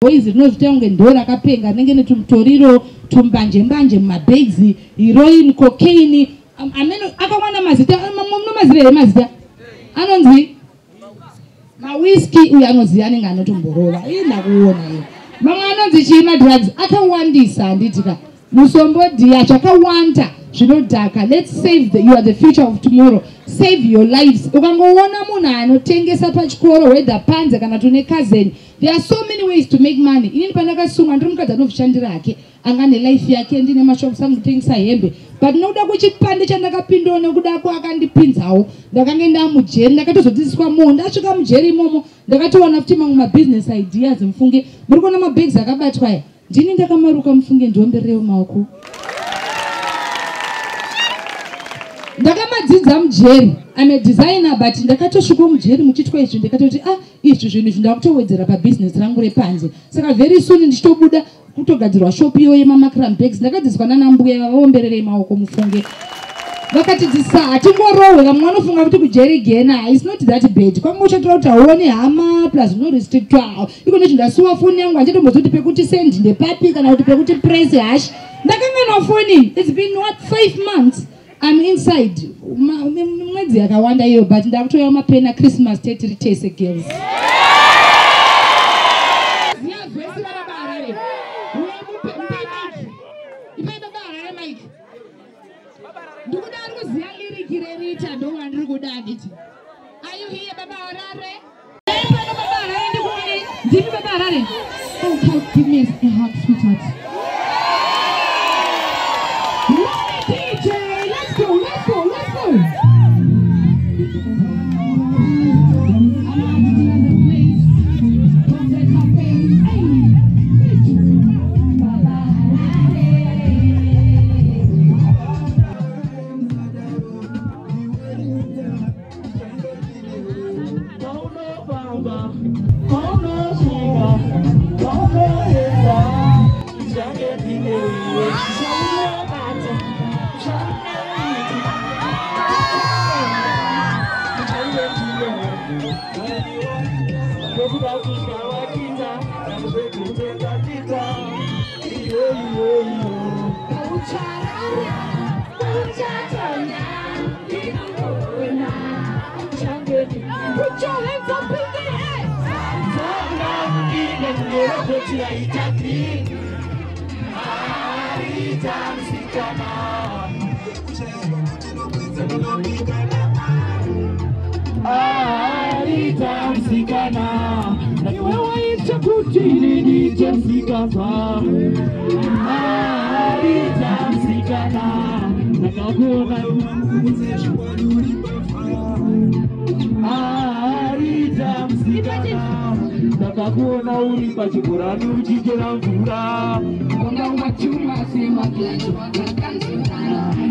boys rinozvitenga ndora akapenga nengene tumtoriro tumbanje mbanje mumabags heroin cocaine ameno akawana mazita mazire mazita anonzi mawhisky uya anozi anenge anotomborova inda kuona hiyo mamwe anonzi chima drugs akawandisa handitika musombodiya chakawanda zvinodhaka. Let's save you are the future of tomorrow. Save your lives. Ukangoona munhu anotengesa pachikoro whether panze kana tune cousin, there are so many ways to make money. Inini pandakasunga ndiri mukadzi anovushandira hake anga nelife yake ndine mashops angu kutengesa hembe, but nokuda kuchipande chandakapindawo nekuda kwakandipinzawo ndakange ndamujeri ndakatozodzidziswa moyo ndasvika mujeri imomo ndakatowana kuti mamwe mabusiness ideas mufunge muri kuona mabags akabatwa aya ndini ndakamaruka mufunge ndiombererewo maoko ndakamadzidza mujeri. I'm a designer but ndakatosvika mujeri muchitwa izvi ndakatoti izvi zvinhu zvindakutowedzera pabusiness rangu repanze. Saka very soon ndichitobuda kutogadzirwa shop iyo yemamacram bags ndakadzidziswa nanambuya vaombererei maoko mufunge vakatidzisa hatingorohwe vamwe vanofunga kuti kujeri gena is not that bad kwanga uchatora kuti hauone hama plus no restrictwa iko nezvindasuwa foni yangu handitombodzoti pekuti sendi ndepapi kana kuti pekuti press hash ndakanga nafoni. It's been what 5 months I'm inside mwedzi yakawanda iyo but ndakutoya mapena Christmas tete ritese girls. Rita, don't want to go down it. Are you here, Baba Harare? Baba Harare, Zipi Baba Harare. Oh, give me a hug, sweetheart. DJ, let's go, let's go, let's go. Put your hands up in the air. Ndakakuona uri pachigorani uchichera mvura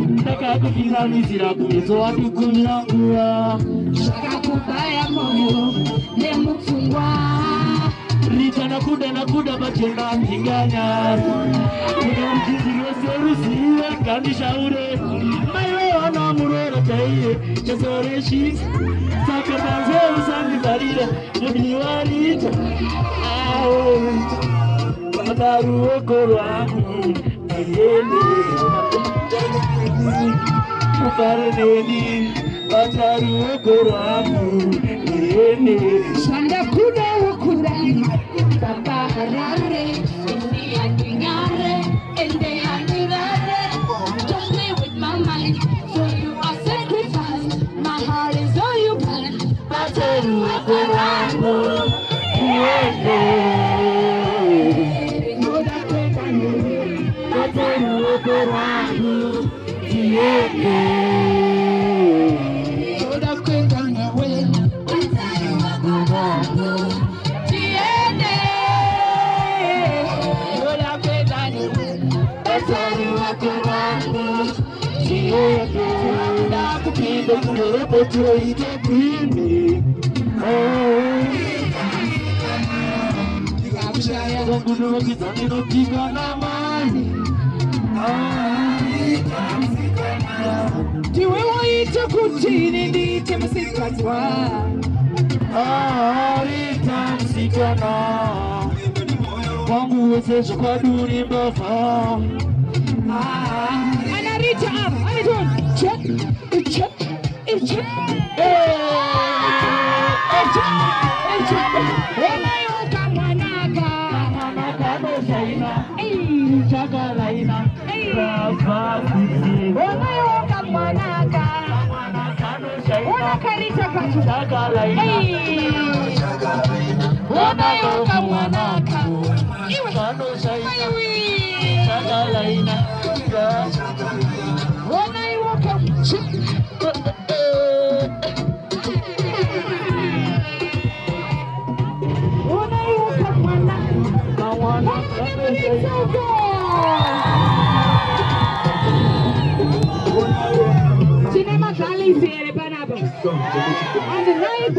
ndakakufinganisira kumeso watukumira nguva zvakakubaya moyo nemupfungwa Rita nakuda pachena mhinganya kuna mjinzi wese ruzive ngandishaure maiwewana muroro chaiye chesoreshi saka panze usandivarira mudini warita baba ruoko rwangu ndiende ufare neni baba ruoko rwangu ndiende shandakuda wokurani Baba Harare ende handingare ende handirare don't play with my mind so you are sacrificed my heart is all you can baba ruoko rwangu Tiwe waita kutini ndite msikazwa Rita msikana Wangu wese zukwaduri mbava. Ana Rita hapa. Aitun. Check. Check. Wanayoka mwanaka. Manaka no shaina. Chakalaina. Wanayoka mwanaka. Wanakarita katu. Chakalaina. Wanayoka mwanaka. Iwe. Chakalaina. Wanayoka. Cinema Galicia, Banabo.